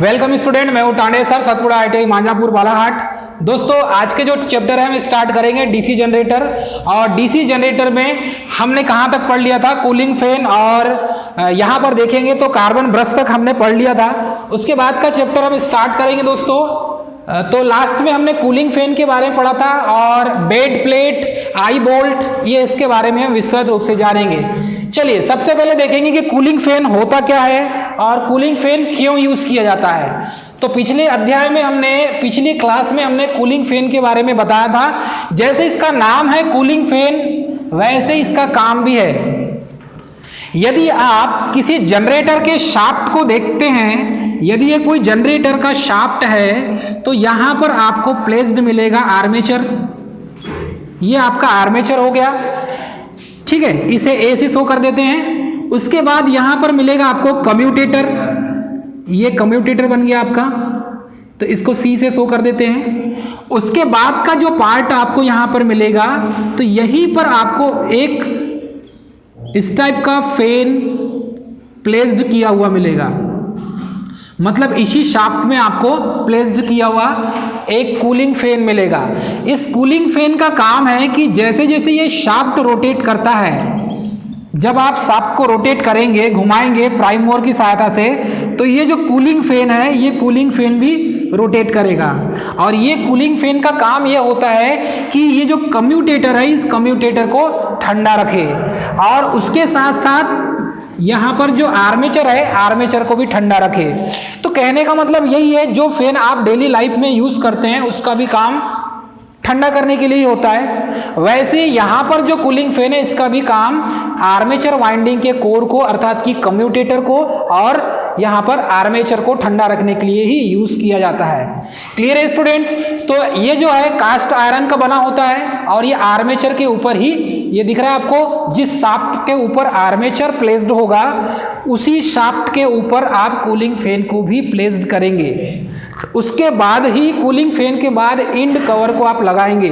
Welcome student, मैं हूं Tande sir, Satpura ITI Manjhapur Balaghat. दोस्तों आज के जो चैप्टर है हम स्टार्ट करेंगे डीसी जनरेटर। और डीसी जनरेटर में हमने कहां तक पढ़ लिया था? कूलिंग फैन, और यहां पर देखेंगे तो कार्बन ब्रश तक हमने पढ़ लिया था। उसके बाद का चैप्टर हम स्टार्ट करेंगे दोस्तों। तो लास्ट में हमने कूलिंग फैन के बारे में पढ़ा था, और बेड प्लेट, आई बोल्ट, ये इसके बारे में हम विस्तृत रूप से जानेंगे। चलिए सबसे पहले देखेंगे कि कूलिंग फैन होता क्या है और कूलिंग फैन क्यों यूज किया जाता है। तो पिछले अध्याय में पिछली क्लास में हमने कूलिंग फैन के बारे में बताया था। जैसे इसका नाम है कूलिंग फैन, वैसे इसका काम भी है। यदि आप किसी जनरेटर के शाफ्ट को देखते हैं, यदि ये कोई जनरेटर का शाफ्ट है तो यहां पर आपको प्लेस्ड मिलेगा आर्मेचर। ये आपका आर्मेचर हो गया, ठीक है, इसे ए से शो कर देते हैं। उसके बाद यहां पर मिलेगा आपको कम्यूटेटर, ये कम्यूटेटर बन गया आपका, तो इसको सी से शो कर देते हैं। उसके बाद का जो पार्ट आपको यहां पर मिलेगा, तो यहीं पर आपको एक इस टाइप का फैन प्लेस्ड किया हुआ मिलेगा। मतलब इसी शाफ्ट में आपको प्लेस्ड किया हुआ एक कूलिंग फैन मिलेगा। इस कूलिंग फैन का काम है कि जैसे जैसे ये शाफ्ट रोटेट करता है, जब आप शाफ्ट को रोटेट करेंगे, घुमाएंगे प्राइम मूवर की सहायता से, तो ये जो कूलिंग फैन है, ये कूलिंग फैन भी रोटेट करेगा। और ये कूलिंग फैन का काम ये होता है कि ये जो कम्यूटेटर है, इस कम्यूटेटर को ठंडा रखे, और उसके साथ साथ यहां पर जो आर्मेचर है, आर्मेचर को भी ठंडा रखे। तो कहने का मतलब यही है, जो फैन आप डेली लाइफ में यूज करते हैं उसका भी काम ठंडा करने के लिए होता है। वैसे यहां पर जो कूलिंग फैन है, इसका भी काम आर्मेचर वाइंडिंग के कोर को, अर्थात कि कम्यूटेटर को और यहां पर आर्मेचर को ठंडा रखने के लिए ही यूज किया जाता है। क्लियर है स्टूडेंट? तो ये जो है कास्ट आयरन का बना होता है, और ये आर्मेचर के ऊपर ही, ये दिख रहा है आपको, जिस शाफ्ट के ऊपर आर्मेचर प्लेस्ड होगा उसी शाफ्ट के ऊपर आप कूलिंग फैन को भी प्लेस्ड करेंगे। उसके बाद ही कूलिंग फैन के बाद इंड कवर को आप लगाएंगे।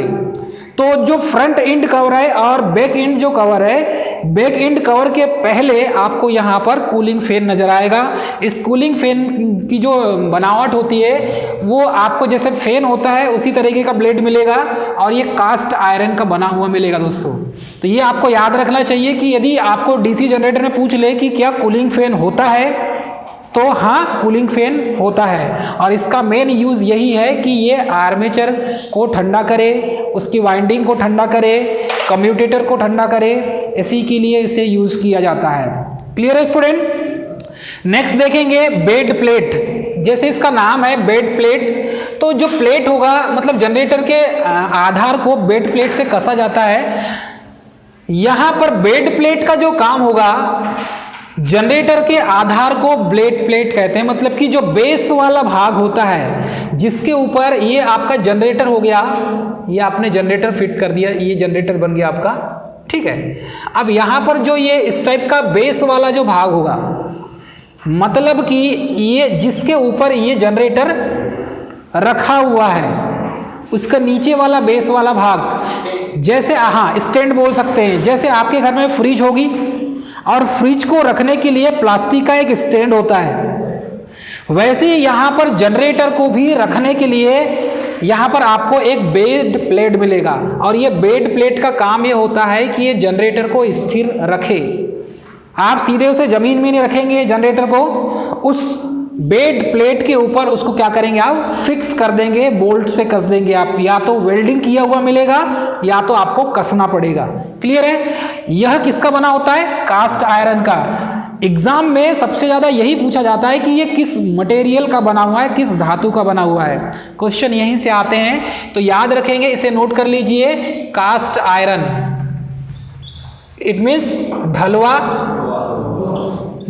तो जो फ्रंट इंड कवर है और बैक इंड जो कवर है, बैक इंड कवर के पहले आपको यहाँ पर कूलिंग फैन नजर आएगा। इस कूलिंग फैन की जो बनावट होती है, वो आपको जैसे फैन होता है उसी तरीके का ब्लेड मिलेगा, और ये कास्ट आयरन का बना हुआ मिलेगा दोस्तों। तो ये आपको याद रखना चाहिए कि यदि आपको डीसी जनरेटर में पूछ ले कि क्या कूलिंग फैन होता है, तो हाँ, कूलिंग फैन होता है। और इसका मेन यूज यही है कि ये आर्मेचर को ठंडा करे, उसकी वाइंडिंग को ठंडा करे, कम्यूटेटर को ठंडा करे, इसी के लिए इसे यूज किया जाता है। क्लियर है स्टूडेंट? नेक्स्ट देखेंगे बेड प्लेट। जैसे इसका नाम है बेड प्लेट, तो जो प्लेट होगा, मतलब जनरेटर के आधार को बेड प्लेट से कसा जाता है। यहां पर बेड प्लेट का जो काम होगा, जनरेटर के आधार को बेड प्लेट कहते हैं। मतलब कि जो बेस वाला भाग होता है, जिसके ऊपर ये आपका जनरेटर हो गया, ये आपने जनरेटर फिट कर दिया, ये जनरेटर बन गया आपका, ठीक है। अब यहां पर जो ये इस टाइप का बेस वाला जो भाग होगा, मतलब कि ये जिसके ऊपर ये जनरेटर रखा हुआ है, उसका नीचे वाला बेस वाला भाग, जैसे हाँ स्टैंड बोल सकते हैं। जैसे आपके घर में फ्रिज होगी, और फ्रिज को रखने के लिए प्लास्टिक का एक स्टैंड होता है, वैसे ही यहां पर जनरेटर को भी रखने के लिए यहां पर आपको एक बेड प्लेट मिलेगा। और ये बेड प्लेट का काम ये होता है कि ये जनरेटर को स्थिर रखे। आप सीधे उसे जमीन में नहीं रखेंगे जनरेटर को, उस बेड प्लेट के ऊपर उसको क्या करेंगे, आप फिक्स कर देंगे, बोल्ट से कस देंगे। आप या तो वेल्डिंग किया हुआ मिलेगा, या तो आपको कसना पड़ेगा। क्लियर है? यह किसका बना होता है? कास्ट आयरन का। एग्जाम में सबसे ज्यादा यही पूछा जाता है कि ये किस मटेरियल का बना हुआ है, किस धातु का बना हुआ है। क्वेश्चन यहीं से आते हैं, तो याद रखेंगे, इसे नोट कर लीजिए। कास्ट आयरन, इट मीन्स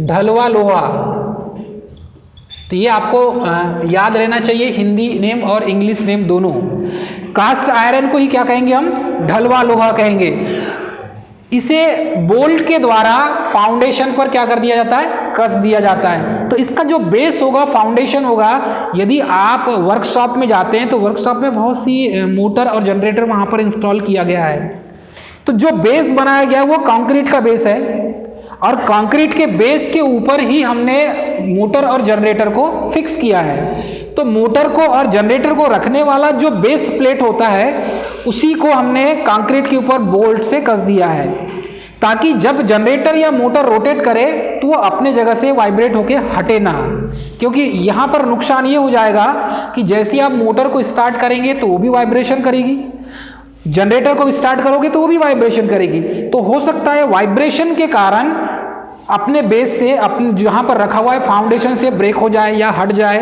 ढलवा लोहा। तो ये आपको याद रहना चाहिए, हिंदी नेम और इंग्लिश नेम दोनों। कास्ट आयरन को ही क्या कहेंगे हम? ढलवा लोहा कहेंगे। इसे बोल्ट के द्वारा फाउंडेशन पर क्या कर दिया जाता है? कस दिया जाता है। तो इसका जो बेस होगा, फाउंडेशन होगा, यदि आप वर्कशॉप में जाते हैं तो वर्कशॉप में बहुत सी मोटर और जनरेटर वहां पर इंस्टॉल किया गया है। तो जो बेस बनाया गया है वो कंक्रीट का बेस है, और कंक्रीट के बेस के ऊपर ही हमने मोटर और जनरेटर को फिक्स किया है। तो मोटर को और जनरेटर को रखने वाला जो बेस प्लेट होता है उसी को हमने कंक्रीट के ऊपर बोल्ट से कस दिया है, ताकि जब जनरेटर या मोटर रोटेट करे तो वो अपने जगह से वाइब्रेट होके हटे ना। क्योंकि यहाँ पर नुकसान ये हो जाएगा कि जैसे आप मोटर को स्टार्ट करेंगे तो वो भी वाइब्रेशन करेगी, जनरेटर को स्टार्ट करोगे तो वो भी वाइब्रेशन करेगी। तो हो सकता है वाइब्रेशन के कारण अपने बेस से, अपने जहाँ पर रखा हुआ है फाउंडेशन से ब्रेक हो जाए या हट जाए,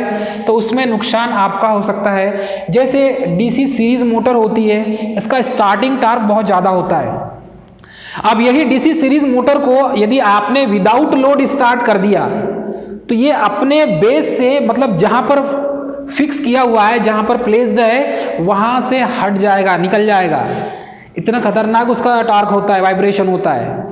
तो उसमें नुकसान आपका हो सकता है। जैसे डीसी सीरीज मोटर होती है, इसका स्टार्टिंग टार्क बहुत ज़्यादा होता है। अब यही डीसी सीरीज मोटर को यदि आपने विदाउट लोड स्टार्ट कर दिया तो ये अपने बेस से, मतलब जहाँ पर फिक्स किया हुआ है, जहाँ पर प्लेस्ड है, वहाँ से हट जाएगा, निकल जाएगा। इतना खतरनाक उसका टार्क होता है, वाइब्रेशन होता है।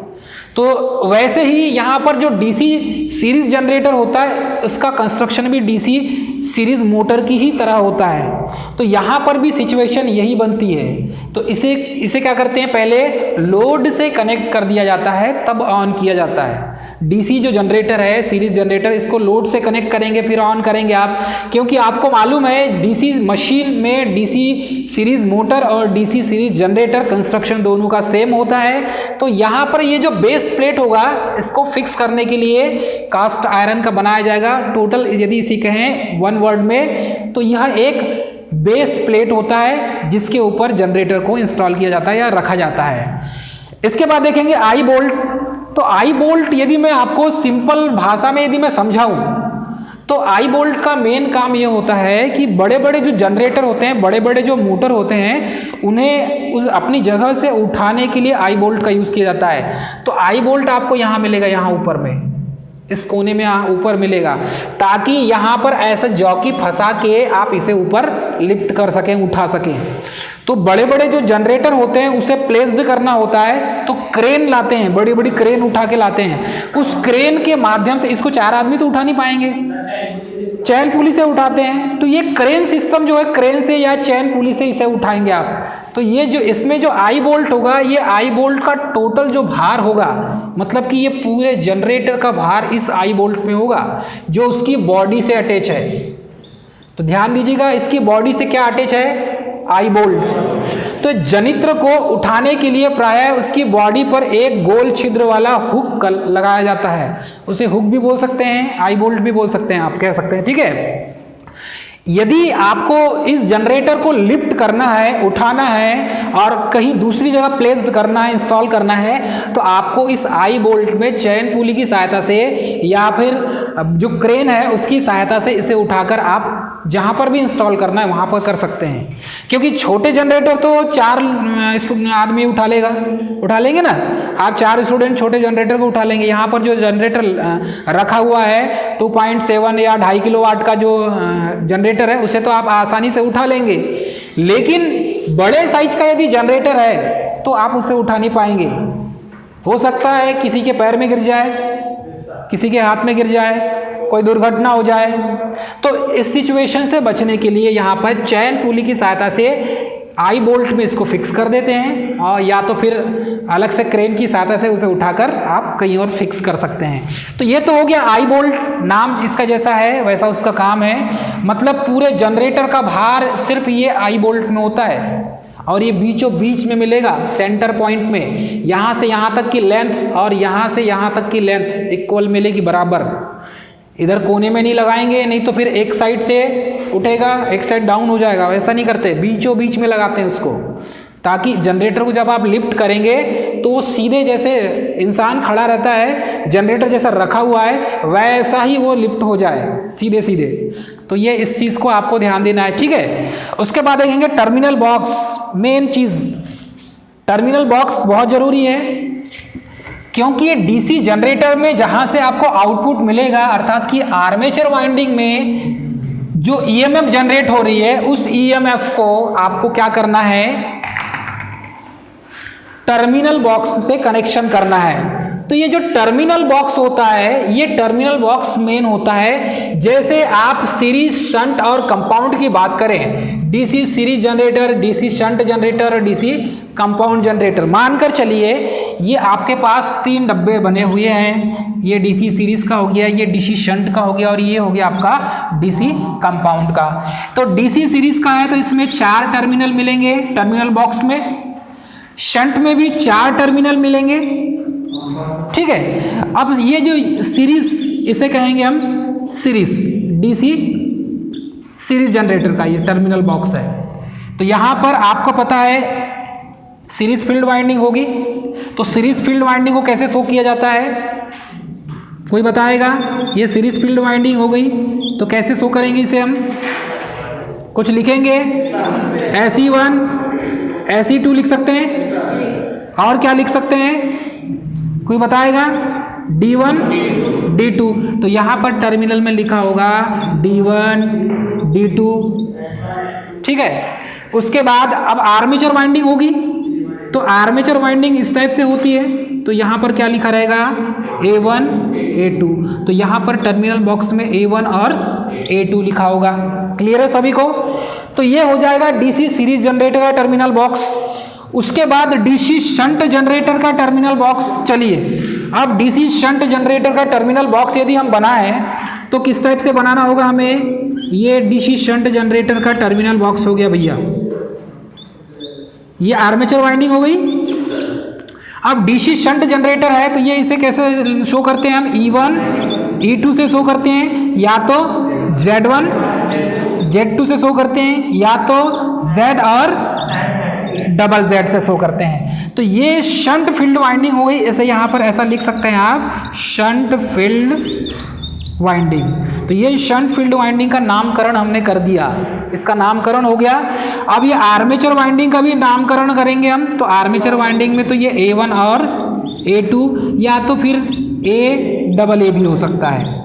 तो वैसे ही यहाँ पर जो डीसी सीरीज जनरेटर होता है उसका कंस्ट्रक्शन भी डीसी सीरीज मोटर की ही तरह होता है। तो यहाँ पर भी सिचुएशन यही बनती है। तो इसे क्या करते हैं, पहले लोड से कनेक्ट कर दिया जाता है तब ऑन किया जाता है। डीसी जो जनरेटर है, सीरीज जनरेटर, इसको लोड से कनेक्ट करेंगे फिर ऑन करेंगे आप, क्योंकि आपको मालूम है डीसी मशीन में डीसी सीरीज मोटर और डीसी सीरीज जनरेटर कंस्ट्रक्शन दोनों का सेम होता है। तो यहाँ पर ये जो बेस प्लेट होगा इसको फिक्स करने के लिए कास्ट आयरन का बनाया जाएगा। टोटल यदि इसी कहें वन वर्ड में तो यह एक बेस प्लेट होता है जिसके ऊपर जनरेटर को इंस्टॉल किया जाता है या रखा जाता है। इसके बाद देखेंगे आई बोल्ट। तो आई बोल्ट यदि मैं आपको सिंपल भाषा में यदि मैं समझाऊं तो आई बोल्ट का मेन काम ये होता है कि बड़े बड़े जो जनरेटर होते हैं, बड़े बड़े जो मोटर होते हैं, उन्हें उस अपनी जगह से उठाने के लिए आई बोल्ट का यूज़ किया जाता है। तो आई बोल्ट आपको यहाँ मिलेगा, यहाँ ऊपर में, इस कोने में ऊपर मिलेगा, ताकि यहाँ पर ऐसा जॉकी फंसा के आप इसे ऊपर लिफ्ट कर सकें, उठा सकें। तो बड़े बड़े जो जनरेटर होते हैं उसे प्लेस्ड करना होता है तो क्रेन लाते हैं, बड़ी बड़ी क्रेन उठा के लाते हैं। उस क्रेन के माध्यम से, इसको 4 आदमी तो उठा नहीं पाएंगे, चैन पुली से उठाते हैं। तो ये क्रेन सिस्टम जो है, क्रेन से या चैन पुली से इसे उठाएंगे आप। तो ये जो इसमें जो आई बोल्ट होगा, ये आई बोल्ट का टोटल जो भार होगा, मतलब कि ये पूरे जनरेटर का भार इस आई बोल्ट में होगा जो उसकी बॉडी से अटैच है। तो ध्यान दीजिएगा, इसकी बॉडी से क्या अटैच है, आई बोल्ट। तो जनित्र को उठाने के लिए प्रायः उसकी बॉडी पर एक गोल छिद्र वाला हुक लगाया जाता है। उसे हुक भी बोल सकते हैं, आई बोल्ट भी बोल सकते हैं, आप कह सकते हैं, ठीक है। यदि आपको इस जनरेटर को लिफ्ट करना है, उठाना है और कहीं दूसरी जगह प्लेस्ड करना है, इंस्टॉल करना है, तो आपको इस आई बोल्ट में चैन पुली की सहायता से या फिर जो क्रेन है उसकी सहायता से इसे उठाकर आप जहां पर भी इंस्टॉल करना है वहां पर कर सकते हैं। क्योंकि छोटे जनरेटर तो 4 आदमी उठा लेंगे ना, आप 4 स्टूडेंट छोटे जनरेटर को उठा लेंगे। यहाँ पर जो जनरेटर रखा हुआ है 2.7 या 2.5 किलोवाट का जो जनरेटर है उसे तो आप आसानी से उठा लेंगे, लेकिन बड़े साइज का यदि जनरेटर है तो आप उसे उठा नहीं पाएंगे। हो सकता है किसी के पैर में गिर जाए, किसी के हाथ में गिर जाए, कोई दुर्घटना हो जाए। तो इस सिचुएशन से बचने के लिए यहाँ पर चैन पुली की सहायता से आई बोल्ट में इसको फिक्स कर देते हैं, और या तो फिर अलग से क्रेन की सहायता से उसे उठाकर आप कहीं और फिक्स कर सकते हैं। तो ये तो हो गया आई बोल्ट, नाम इसका जैसा है वैसा उसका काम है। मतलब पूरे जनरेटर का भार सिर्फ ये आई बोल्ट में होता है, और ये बीचों बीच में मिलेगा सेंटर पॉइंट में। यहाँ से यहाँ तक की लेंथ और यहाँ से यहाँ तक की लेंथ इक्वल मिलेगी, बराबर। इधर कोने में नहीं लगाएंगे, नहीं तो फिर एक साइड से उठेगा एक साइड डाउन हो जाएगा, वैसा नहीं करते, बीचों बीच में लगाते हैं उसको, ताकि जनरेटर को जब आप लिफ्ट करेंगे तो वो सीधे, जैसे इंसान खड़ा रहता है जनरेटर जैसा रखा हुआ है वैसा ही वो लिफ्ट हो जाए सीधे सीधे। तो ये इस चीज़ को आपको ध्यान देना है, ठीक है। उसके बाद देखेंगे टर्मिनल बॉक्स, मेन चीज़ टर्मिनल बॉक्स बहुत ज़रूरी है, क्योंकि ये डीसी जनरेटर में जहां से आपको आउटपुट मिलेगा, अर्थात कि आर्मेचर वाइंडिंग में जो ईएमएफ जनरेट हो रही है उस ईएमएफ को आपको क्या करना है, टर्मिनल बॉक्स से कनेक्शन करना है। तो ये जो टर्मिनल बॉक्स होता है, ये टर्मिनल बॉक्स मेन होता है। जैसे आप सीरीज, शंट और कंपाउंड की बात करें, DC series generator, DC shunt generator और डीसी कंपाउंड जनरेटर। मानकर चलिए ये आपके पास 3 डब्बे बने हुए हैं, ये डीसी सीरीज का हो गया, ये डीसी शंट का हो गया और ये हो गया आपका डीसी कंपाउंड का। तो डीसी सीरीज का है तो इसमें 4 टर्मिनल मिलेंगे टर्मिनल बॉक्स में, शंट में भी 4 टर्मिनल मिलेंगे, ठीक है। अब ये जो सीरीज, इसे कहेंगे हम सीरीज, डीसी सीरीज जनरेटर का ये टर्मिनल बॉक्स है। तो यहां पर आपको पता है सीरीज फील्ड वाइंडिंग होगी, तो सीरीज फील्ड वाइंडिंग को कैसे शो किया जाता है, कोई बताएगा? ये सीरीज फील्ड वाइंडिंग हो गई तो कैसे शो करेंगे इसे हम? कुछ लिखेंगे, SE1 SE2 लिख सकते हैं, और क्या लिख सकते हैं, कोई बताएगा? D1 D2। तो यहां पर टर्मिनल में लिखा होगा D1 D2, ठीक है। उसके बाद अब आर्मेचर वाइंडिंग होगी, तो आर्मेचर वाइंडिंग इस टाइप से होती है, तो यहां पर क्या लिखा रहेगा? A1 A2। तो यहां पर टर्मिनल बॉक्स में A1 और A2 लिखा होगा। क्लियर है सभी को? तो ये हो जाएगा डीसी सीरीज जनरेटर का टर्मिनल बॉक्स। उसके बाद डीसी शंट जनरेटर का टर्मिनल बॉक्स। चलिए अब डीसी शंट जनरेटर का टर्मिनल बॉक्स यदि हम बनाएं तो किस टाइप से बनाना होगा हमें? ये डीसी शंट जनरेटर का टर्मिनल बॉक्स हो गया भैया, ये आर्मेचर वाइंडिंग हो गई। अब डीसी शंट जनरेटर है तो ये इसे कैसे शो करते हैं हम? E1 E2 से शो करते हैं, या तो Z1 Z2 से शो करते हैं, या तो Z और डबल Z से शो करते हैं। तो ये शंट फील्ड वाइंडिंग हो गई। ऐसे यहाँ पर ऐसा लिख सकते हैं आप, शंट फील्ड वाइंडिंग। तो ये शंट फील्ड वाइंडिंग का नामकरण हमने कर दिया, इसका नामकरण हो गया। अब ये आर्मेचर वाइंडिंग का भी नामकरण करेंगे हम। तो आर्मेचर वाइंडिंग में तो ये A1 और A2 या तो फिर AA भी हो सकता है,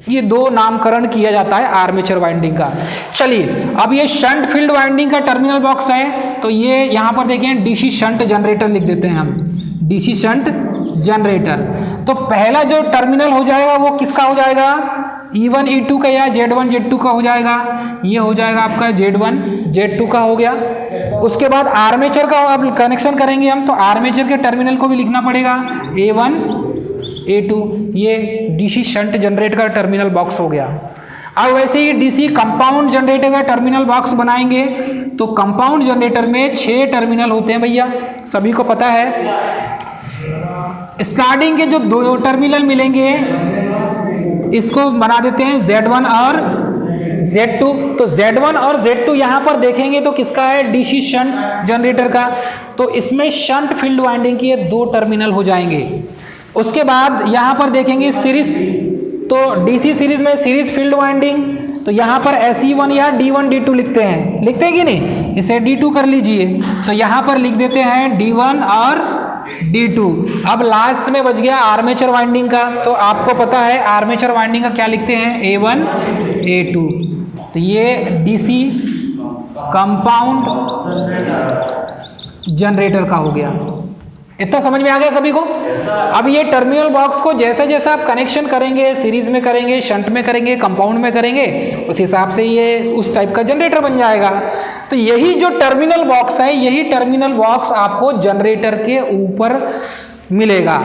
ये 2 नामकरण किया जाता है आर्मेचर वाइंडिंग का। चलिए अब ये शंट फील्ड वाइंडिंग का टर्मिनल बॉक्स है, तो ये यहाँ पर देखें डीसी शंट जनरेटर लिख देते हैं हम, डीसी शंट जनरेटर। तो पहला जो टर्मिनल हो जाएगा वो किसका हो जाएगा? E1 E2 का या Z1 Z2 का हो जाएगा। ये हो जाएगा आपका Z1 Z2 का हो गया। उसके बाद आर्मेचर का अब कनेक्शन करेंगे हम, तो आर्मेचर के टर्मिनल को भी लिखना पड़ेगा A1 A2। ये डीसी शंट जनरेटर का टर्मिनल बॉक्स हो गया। अब वैसे ही डीसी कंपाउंड जनरेटर का टर्मिनल बॉक्स बनाएंगे, तो कंपाउंड जनरेटर में 6 टर्मिनल होते हैं भैया, सभी को पता है। स्टार्टिंग के जो 2 टर्मिनल मिलेंगे इसको बना देते हैं Z1 और Z2। तो Z1 और Z2 यहां पर देखेंगे तो किसका है? डीसी शंट जनरेटर का। तो इसमें शंट फील्ड वाइंडिंग के 2 टर्मिनल हो जाएंगे। उसके बाद यहां पर देखेंगे सीरीज, तो डीसी सीरीज में सीरीज फील्ड वाइंडिंग, तो यहां पर SE1 या D1 D2 लिखते हैं, लिखते हैं कि नहीं? इसे D2 कर लीजिए, तो यहां पर लिख देते हैं D1 और D2। अब लास्ट में बच गया आर्मेचर वाइंडिंग का, तो आपको पता है आर्मेचर वाइंडिंग का क्या लिखते हैं? A1 A2। तो ये डीसी कंपाउंड जनरेटर का हो गया। इतना समझ में आ गया सभी को? अब ये टर्मिनल बॉक्स को जैसे जैसे आप कनेक्शन करेंगे, सीरीज में करेंगे, शंट में करेंगे, कंपाउंड में करेंगे, उस हिसाब से ये उस टाइप का जनरेटर बन जाएगा। तो यही जो टर्मिनल बॉक्स है, यही टर्मिनल बॉक्स आपको जनरेटर के ऊपर मिलेगा।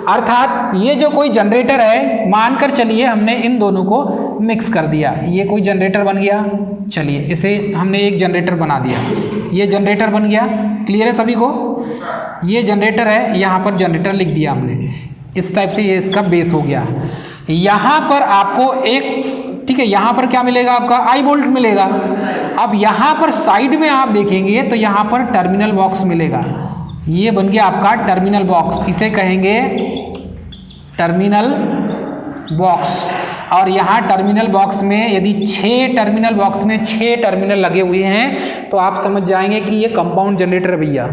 अर्थात ये जो कोई जनरेटर है, मानकर चलिए हमने इन दोनों को मिक्स कर दिया, ये कोई जनरेटर बन गया। चलिए इसे हमने एक जनरेटर बना दिया, ये जनरेटर बन गया। क्लियर है सभी को? ये जनरेटर है, यहाँ पर जनरेटर लिख दिया हमने, इस टाइप से ये इसका बेस हो गया। यहाँ पर आपको एक, ठीक है, यहाँ पर क्या मिलेगा? आपका आई बोल्ट मिलेगा। अब यहाँ पर साइड में आप देखेंगे तो यहाँ पर टर्मिनल बॉक्स मिलेगा। ये बन गया आपका टर्मिनल बॉक्स, इसे कहेंगे टर्मिनल बॉक्स। और यहाँ टर्मिनल बॉक्स में यदि 6 टर्मिनल बॉक्स में 6 टर्मिनल लगे हुए हैं तो आप समझ जाएंगे कि ये कंपाउंड जनरेटर भैया।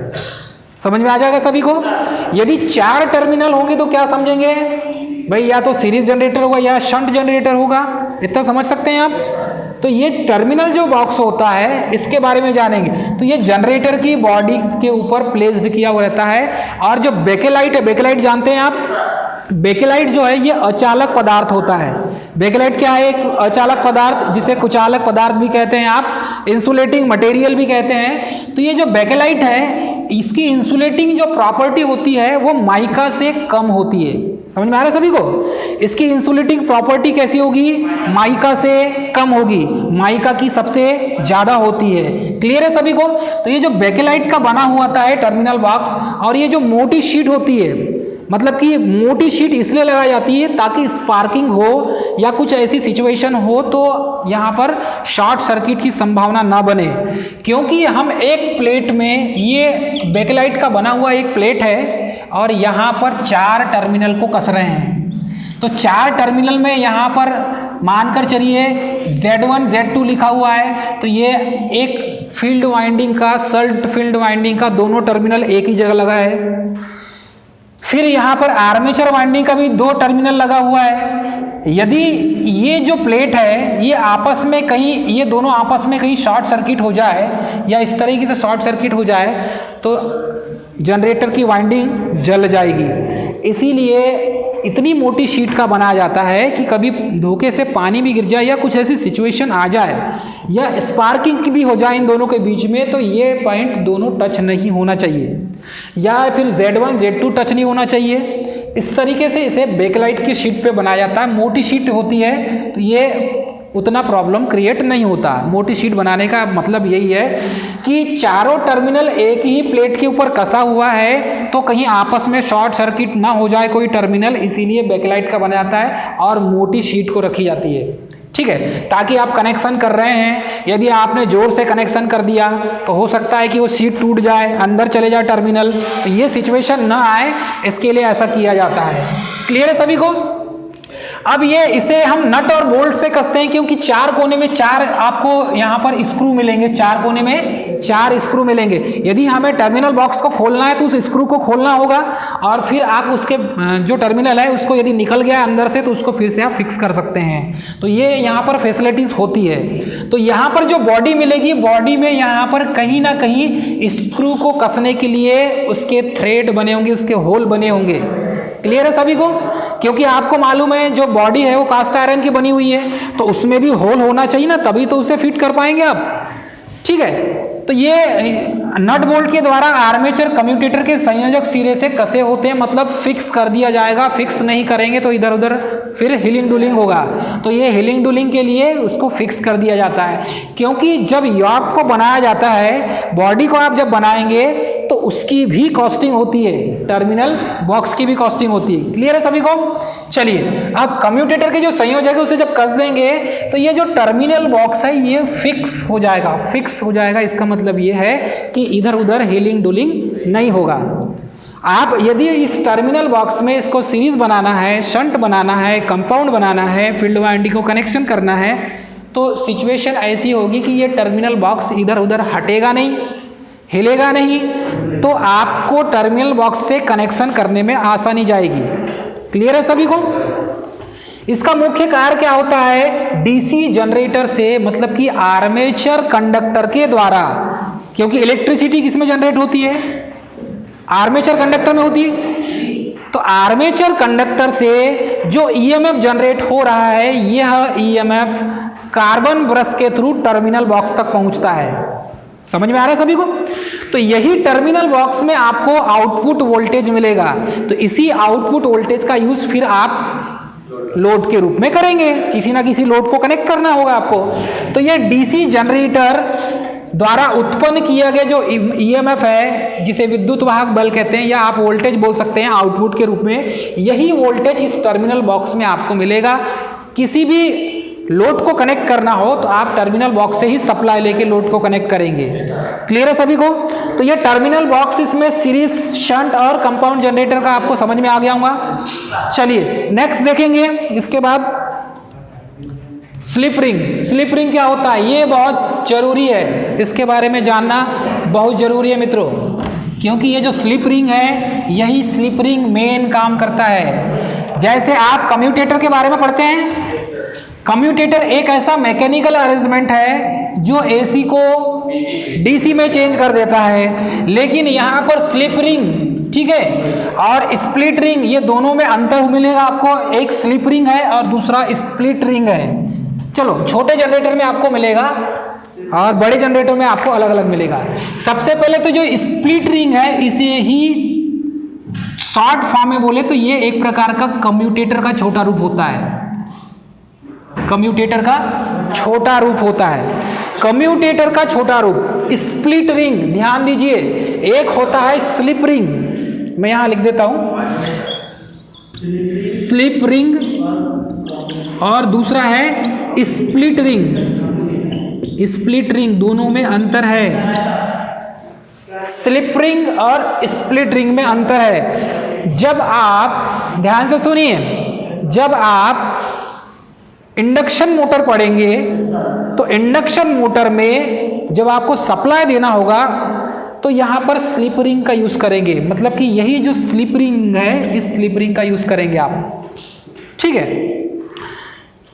समझ में आ जाएगा सभी को? यदि 4 टर्मिनल होंगे तो क्या समझेंगे भाई? या तो सीरीज जनरेटर होगा या शंट जनरेटर होगा। इतना समझ सकते हैं आप? तो ये टर्मिनल जो बॉक्स होता है इसके बारे में जानेंगे। तो ये जनरेटर की बॉडी के ऊपर प्लेस्ड किया हुआ रहता है। और जो बेकेलाइट है, बेकेलाइट जानते हैं आप? बेकेलाइट जो है ये अचालक पदार्थ होता है। बेकेलाइट क्या है? एक अचालक पदार्थ, जिसे कुचालक पदार्थ भी कहते हैं आप। इंसुलेटिंग मटेरियल भी कहते हैं। तो ये जो बेकेलाइट है इसकी इंसुलेटिंग जो प्रॉपर्टी होती है वो माइका से कम होती है। समझ में आ रहा है सभी को? इसकी इंसुलेटिंग प्रॉपर्टी कैसी होगी? माइका से कम होगी, माइका की सबसे ज्यादा होती है। क्लियर है सभी को? तो ये जो बेकेलाइट का बना हुआ था है टर्मिनल बॉक्स, और ये जो मोटी शीट होती है, मतलब कि मोटी शीट इसलिए लगाई जाती है ताकि स्पार्किंग हो या कुछ ऐसी सिचुएशन हो तो यहाँ पर शॉर्ट सर्किट की संभावना ना बने। क्योंकि हम एक प्लेट में, ये बेकेलाइट का बना हुआ एक प्लेट है और यहाँ पर 4 टर्मिनल को कस रहे हैं। तो 4 टर्मिनल में यहाँ पर मानकर चलिए Z1 Z2 लिखा हुआ है, तो ये एक फील्ड वाइंडिंग का, शंट फील्ड वाइंडिंग का दोनों टर्मिनल एक ही जगह लगा है। फिर यहाँ पर आर्मेचर वाइंडिंग का भी 2 टर्मिनल लगा हुआ है। यदि ये जो प्लेट है ये आपस में कहीं, ये दोनों आपस में कहीं शॉर्ट सर्किट हो जाए या इस तरीके से शॉर्ट सर्किट हो जाए तो जनरेटर की वाइंडिंग जल जाएगी। इसीलिए इतनी मोटी शीट का बनाया जाता है कि कभी धोखे से पानी भी गिर जाए या कुछ ऐसी सिचुएशन आ जाए या स्पार्किंग भी हो जाए इन दोनों के बीच में, तो ये पॉइंट दोनों टच नहीं होना चाहिए, या फिर Z1 Z2 टच नहीं होना चाहिए। इस तरीके से इसे बेकलाइट की शीट पे बनाया जाता है। मोटी शीट होती है तो ये उतना प्रॉब्लम क्रिएट नहीं होता। मोटी शीट बनाने का मतलब यही है कि चारों टर्मिनल एक ही प्लेट के ऊपर कसा हुआ है तो कहीं आपस में शॉर्ट सर्किट ना हो जाए कोई टर्मिनल, इसीलिए बैकलाइट का बना जाता है और मोटी शीट को रखी जाती है। ठीक है, ताकि आप कनेक्शन कर रहे हैं, यदि आपने जोर से कनेक्शन कर दिया तो हो सकता है कि वो शीट टूट जाए, अंदर चले जाए टर्मिनल, तो ये सिचुएशन ना आए, इसके लिए ऐसा किया जाता है। क्लियर है सभी को? अब ये इसे हम नट और बोल्ट से कसते हैं क्योंकि 4 कोने में 4 आपको यहाँ पर स्क्रू मिलेंगे, 4 कोने में 4 स्क्रू मिलेंगे। यदि हमें टर्मिनल बॉक्स को खोलना है तो उस स्क्रू को खोलना होगा और फिर आप उसके जो टर्मिनल है उसको यदि निकल गया अंदर से तो उसको फिर से आप फिक्स कर सकते हैं। तो ये यहाँ पर फैसिलिटीज होती है। तो यहाँ पर जो बॉडी मिलेगी, बॉडी में यहाँ पर कहीं ना कहीं स्क्रू को कसने के लिए उसके थ्रेड बने होंगे, उसके होल बने होंगे। क्लियर है सभी को? क्योंकि आपको मालूम है जो बॉडी है वो कास्ट आयरन की बनी हुई है तो उसमें भी होल होना चाहिए ना, तभी तो उसे फिट कर पाएंगे आप। ठीक है, तो ये नट बोल्ट के द्वारा आर्मेचर कम्यूटेटर के संयोजक सिरे से कसे होते हैं, मतलब फिक्स कर दिया जाएगा। फिक्स नहीं करेंगे तो इधर उधर फिर हिलिंग डुलिंग होगा, तो ये हिलिंग डुलिंग के लिए उसको फिक्स कर दिया जाता है। क्योंकि जब यॉक को बनाया जाता है, बॉडी को आप जब बनाएंगे तो उसकी भी कॉस्टिंग होती है, टर्मिनल बॉक्स की भी कॉस्टिंग होती है। क्लियर है सभी को? चलिए, अब कम्यूटेटर के जो संयोजक है उसे जब कस देंगे तो ये जो टर्मिनल बॉक्स है ये फिक्स हो जाएगा। फिक्स हो जाएगा इसका मतलब ये है कि इधर उधर हिलिंग डुलिंग नहीं होगा। आप यदि इस टर्मिनल बॉक्स में इसको सीरीज बनाना है, शंट बनाना है, कंपाउंड बनाना है, फील्ड वाइंडिंग को कनेक्शन करना है, तो सिचुएशन ऐसी होगी कि ये टर्मिनल बॉक्स इधर उधर हटेगा नहीं, हिलेगा नहीं, तो आपको टर्मिनल बॉक्स से कनेक्शन करने में आसानी जाएगी। क्लियर है सभी को? इसका मुख्य कार्य क्या होता है? डीसी जनरेटर से, मतलब कि आर्मेचर कंडक्टर के द्वारा, क्योंकि इलेक्ट्रिसिटी किसमें जनरेट होती है? आर्मेचर कंडक्टर में होती है। तो आर्मेचर कंडक्टर से जो ईएमएफ जनरेट हो रहा है, यह ईएमएफ कार्बन ब्रश के थ्रू टर्मिनल बॉक्स तक पहुंचता है। समझ में आ रहा है सभी को? तो यही टर्मिनल बॉक्स में आपको आउटपुट वोल्टेज मिलेगा। तो इसी आउटपुट वोल्टेज का यूज फिर आप लोड के रूप में करेंगे, किसी ना किसी लोड को कनेक्ट करना होगा आपको। तो ये डीसी जनरेटर द्वारा उत्पन्न किया गया जो ईएमएफ है, जिसे विद्युत वाहक बल कहते हैं या आप वोल्टेज बोल सकते हैं आउटपुट के रूप में, यही वोल्टेज इस टर्मिनल बॉक्स में आपको मिलेगा। किसी भी लोड को कनेक्ट करना हो तो आप टर्मिनल बॉक्स से ही सप्लाई लेके लोड को कनेक्ट करेंगे। क्लियर है सभी को? तो ये टर्मिनल बॉक्स, इसमें सीरीज, शंट और कंपाउंड जनरेटर का आपको समझ में आ गया होगा। चलिए नेक्स्ट देखेंगे। इसके बाद स्लिप रिंग। स्लिप रिंग क्या होता है? ये बहुत जरूरी है, इसके बारे में जानना बहुत जरूरी है मित्रों, क्योंकि ये जो स्लिप रिंग है, यही स्लिप रिंग मेन काम करता है। जैसे आप कम्यूटेटर के बारे में पढ़ते हैं, कम्यूटेटर एक ऐसा मैकेनिकल अरेंजमेंट है जो एसी को डीसी में चेंज कर देता है, लेकिन यहाँ पर स्लिप रिंग, ठीक है, और स्प्लिट रिंग, ये दोनों में अंतर मिलेगा आपको। एक स्लिप रिंग है और दूसरा स्प्लिट रिंग है। चलो, छोटे जनरेटर में आपको मिलेगा और बड़े जनरेटर में आपको अलग अलग मिलेगा। सबसे पहले तो जो स्प्लिट रिंग है, इसे ही शॉर्ट फॉर्म में बोले तो ये एक प्रकार का कम्यूटेटर का छोटा रूप होता है। कम्यूटेटर का छोटा रूप होता है। कम्यूटेटर का छोटा रूप स्प्लिट रिंग, ध्यान दीजिए, एक होता है स्लिप रिंग, मैं यहां लिख देता हूं स्लिप रिंग, और दूसरा है स्प्लिट रिंग। स्प्लिट रिंग दोनों में अंतर है, स्लिप रिंग और स्प्लिट रिंग में अंतर है। जब आप ध्यान से सुनिए, जब आप इंडक्शन मोटर पढ़ेंगे तो इंडक्शन मोटर में जब आपको सप्लाई देना होगा तो यहां पर स्लिप रिंग का यूज करेंगे, मतलब कि यही जो स्लिप रिंग है, इस स्लिप रिंग का यूज करेंगे आप, ठीक है।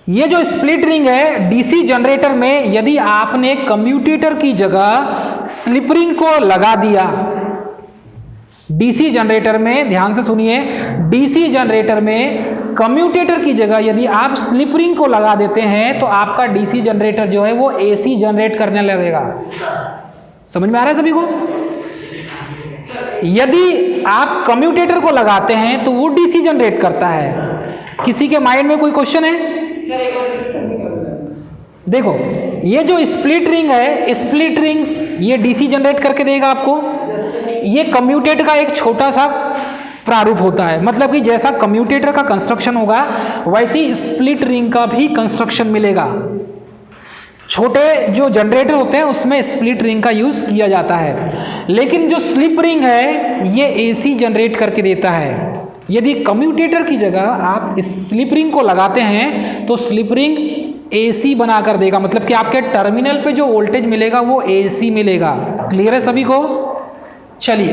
ये जो स्प्लिट रिंग है डीसी जनरेटर में, यदि आपने कम्यूटेटर की जगह स्लिप रिंग को लगा दिया, डीसी जनरेटर में, ध्यान से सुनिए, डीसी जनरेटर में कम्यूटेटर की जगह यदि आप स्लिप रिंग को लगा देते हैं तो आपका डीसी जनरेटर जो है वो एसी जनरेट करने लगेगा। समझ में आ रहा है सभी को? यदि आप कम्यूटेटर को लगाते हैं तो वो डीसी जनरेट करता है। किसी के माइंड में कोई क्वेश्चन है? देखो, ये जो स्प्लिट रिंग है, स्प्लिट रिंग ये डीसी जनरेट करके देगा आपको। ये कम्यूटेटर का एक छोटा सा प्रारूप होता है, मतलब कि जैसा कम्यूटेटर का कंस्ट्रक्शन होगा वैसे ही स्प्लिट रिंग का भी कंस्ट्रक्शन मिलेगा। छोटे जो जनरेटर होते हैं उसमें स्प्लिट रिंग का यूज किया जाता है, लेकिन जो स्लिप रिंग है ये एसी जनरेट करके देता है। यदि कम्यूटेटर की जगह आप इस स्लिप रिंग को लगाते हैं तो स्लिप रिंग एसी बनाकर देगा, मतलब कि आपके टर्मिनल पे जो वोल्टेज मिलेगा वो एसी मिलेगा। क्लियर है सभी को? चलिए,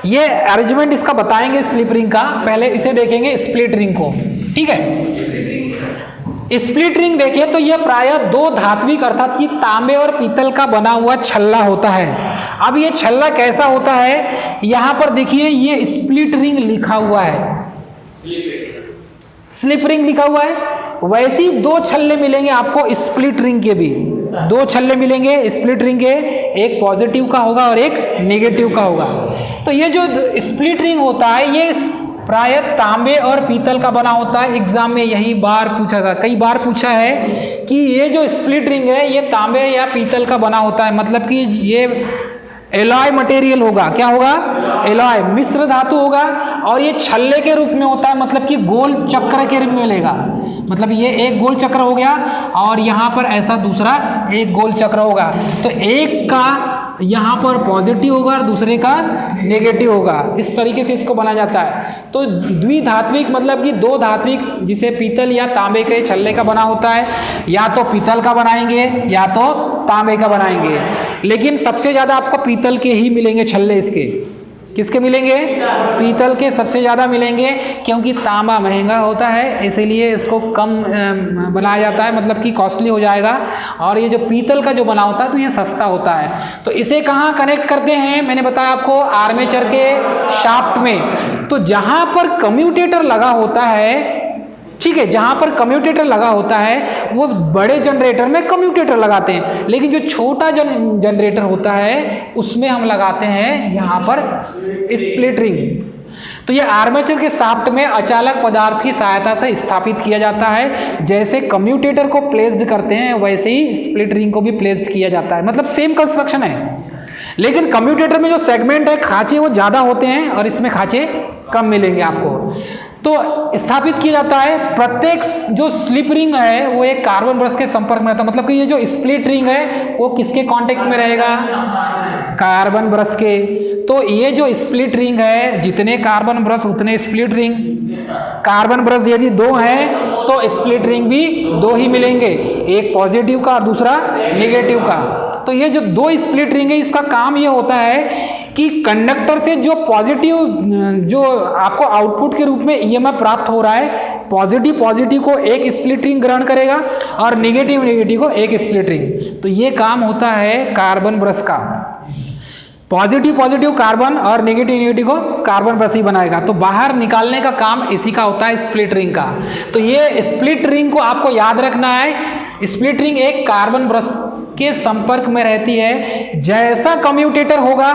ये अरेंजमेंट इसका बताएंगे स्लिप रिंग का, पहले इसे देखेंगे स्प्लिट रिंग को, ठीक है। स्प्लिट रिंग देखिए तो यह प्रायः दो धात्विक अर्थात कि तांबे और पीतल का बना हुआ छल्ला होता है। अब ये छल्ला कैसा होता है, यहां पर देखिए ये स्प्लिट रिंग लिखा हुआ है, स्लिप रिंग लिखा हुआ है। वैसे ही दो छल्ले मिलेंगे आपको स्प्लिट रिंग के भी, दो छल्ले मिलेंगे स्प्लिट रिंग के, एक पॉजिटिव का होगा और एक नेगेटिव का होगा। तो ये जो स्प्लिट रिंग होता है ये प्रायः तांबे और पीतल का बना होता है। एग्जाम में यही बार पूछा था, कई बार पूछा है कि ये जो स्प्लिट रिंग है ये तांबे या पीतल का बना होता है, मतलब कि ये एलॉय मटेरियल होगा। क्या होगा? एलॉय, मिश्र धातु होगा, और ये छल्ले के रूप में होता है, मतलब कि गोल चक्र के रूप में मिलेगा। मतलब ये एक गोल चक्र हो गया और यहाँ पर ऐसा दूसरा एक गोल चक्र होगा, तो एक का यहाँ पर पॉजिटिव होगा और दूसरे का नेगेटिव होगा। इस तरीके से इसको बना जाता है। तो द्विधात्विक मतलब कि दो धात्विक, जिसे पीतल या तांबे के छल्ले का बना होता है, या तो पीतल का बनाएंगे या तो तांबे का बनाएंगे, लेकिन सबसे ज़्यादा आपको पीतल के ही मिलेंगे छल्ले। इसके किसके मिलेंगे? पीतल के सबसे ज़्यादा मिलेंगे, क्योंकि तांबा महंगा होता है इसीलिए इसको कम बनाया जाता है, मतलब कि कॉस्टली हो जाएगा। और ये जो पीतल का जो बना होता है तो ये सस्ता होता है। तो इसे कहाँ कनेक्ट करते हैं? मैंने बताया आपको आर्मेचर के शाफ्ट में। तो जहाँ पर कम्यूटेटर लगा होता है, ठीक है, जहां पर कम्यूटेटर लगा होता है वो बड़े जनरेटर में कम्यूटेटर लगाते हैं, लेकिन जो छोटा जनरेटर होता है उसमें हम लगाते हैं यहां पर स्प्लिट रिंग। तो ये आर्मेचर के शाफ्ट में अचालक पदार्थ की सहायता से स्थापित किया जाता है। जैसे कम्यूटेटर को प्लेस्ड करते हैं वैसे ही स्प्लिट रिंग को भी प्लेस्ड किया जाता है, मतलब सेम कंस्ट्रक्शन है। लेकिन कम्यूटेटर में जो सेगमेंट है, खांचे वो ज्यादा होते हैं और इसमें खांचे कम मिलेंगे आपको। तो स्थापित किया जाता है। प्रत्येक जो स्लिप रिंग है वो एक कार्बन ब्रश के संपर्क में रहता है, मतलब कि ये जो स्प्लिट रिंग है वो किसके कांटेक्ट में रहेगा? कार्बन ब्रश के। तो ये जो स्प्लिट रिंग है, जितने कार्बन ब्रश उतने स्प्लिट रिंग। कार्बन ब्रश यदि दो हैं तो स्प्लिट रिंग भी दो ही मिलेंगे, एक पॉजिटिव का और दूसरा नेगेटिव का। तो ये जो दो स्प्लिट रिंग है इसका काम ये होता है कि कंडक्टर से जो पॉजिटिव, जो आपको आउटपुट के रूप में ईएमएफ प्राप्त हो रहा है, पॉजिटिव को एक स्प्लिट रिंग ग्रहण करेगा और नेगेटिव को एक स्प्लिट रिंग। तो ये काम होता है कार्बन ब्रश का। पॉजिटिव कार्बन और नेगेटिव को कार्बन ब्रश ही बनाएगा। तो बाहर निकालने का काम इसी का होता है, स्प्लिट रिंग का। तो ये स्प्लिट रिंग को आपको याद रखना है। स्प्लिट रिंग एक कार्बन ब्रश के संपर्क में रहती है। जैसा कम्यूटेटर होगा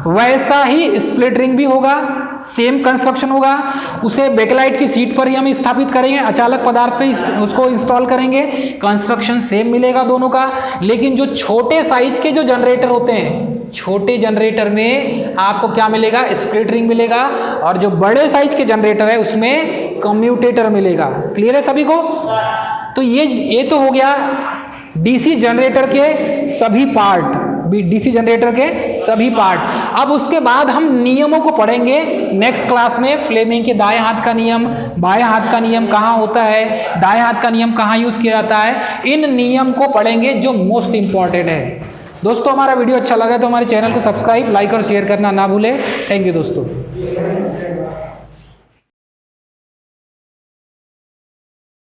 वैसा ही स्प्लिट रिंग भी होगा, सेम कंस्ट्रक्शन होगा। उसे बैकलाइट की सीट पर ही हम स्थापित करेंगे, अचालक पदार्थ पे उसको इंस्टॉल करेंगे, कंस्ट्रक्शन सेम मिलेगा दोनों का। लेकिन जो छोटे साइज के जो जनरेटर होते हैं, छोटे जनरेटर में आपको क्या मिलेगा, स्प्लिट रिंग मिलेगा, और जो बड़े साइज के जनरेटर है उसमें कम्यूटेटर मिलेगा। क्लियर है सभी को? तो ये तो हो गया डीसी जनरेटर के सभी पार्ट, डीसी जनरेटर के सभी पार्ट। अब उसके बाद हम नियमों को पढ़ेंगे नेक्स्ट क्लास में। फ्लेमिंग के दाएं हाथ का नियम, बाएं हाथ का नियम कहाँ होता है, दाएं हाथ का नियम कहाँ यूज किया जाता है, इन नियम को पढ़ेंगे जो मोस्ट इंपॉर्टेंट है। दोस्तों हमारा वीडियो अच्छा लगा तो हमारे चैनल को सब्सक्राइब, लाइक और शेयर करना ना भूलें। थैंक यू दोस्तों।